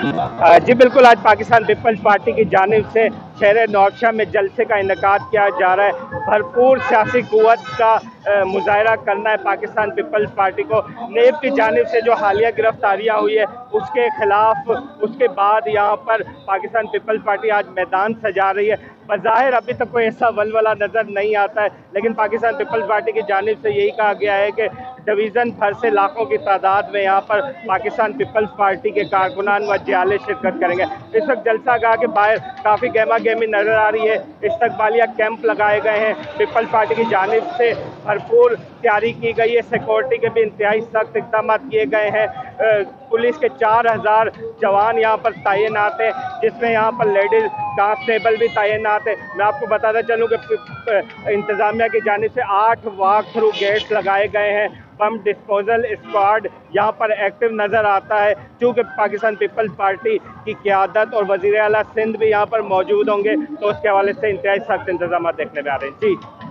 जी बिल्कुल, आज Pakistan peoples party की जानिब से शहर नौशा में जलसे का इनेकाद किया जा रहा है। भरपूर सियासी क़ुव्वत का मुज़ाहरा करना है पाकिस्तान पीपल्स पार्टी को। नेब की जानिब से जो हालिया गिरफ्तारियाँ हुई है उसके खिलाफ, उसके बाद यहाँ पर पाकिस्तान पीपल्स पार्टी आज मैदान सजा रही है। बज़ाहिर अभी तक कोई ऐसा वलवला नज़र नहीं आता है, लेकिन पाकिस्तान पीपल्स पार्टी की जानिब से यही कहा गया है कि डिवीज़न भर से लाखों की तादाद में यहाँ पर पाकिस्तान पीपल्स पार्टी के कारकुनान व जियाले शिरकत करेंगे। इस वक्त जलसा गाह के बाहर काफ़ी गहमा गहमी नज़र आ रही है। इस्तकबालिया कैंप लगाए गए हैं, पीपल्स पार्टी की जानिब से भरपूर तैयारी की गई है। सिक्योरिटी के भी इंतहाई सख्त इक़दाम किए गए हैं। पुलिस के 4000 जवान यहाँ पर तैनात हैं, जिसमें यहाँ पर लेडीज़ कांस्टेबल भी तैनात है। मैं आपको बताता चलूँ कि इंतज़ामिया की जानिब से 8 वॉक थ्रू गेट्स लगाए गए हैं। बम डिस्पोजल स्क्वाड यहाँ पर एक्टिव नज़र आता है। चूँकि पाकिस्तान पीपल्स पार्टी की क़यादत और वज़ीर आला सिंध भी यहाँ पर मौजूद होंगे, तो उसके हवाले से इंतहाई सख्त इंतजाम देखने में आ रहे हैं। जी।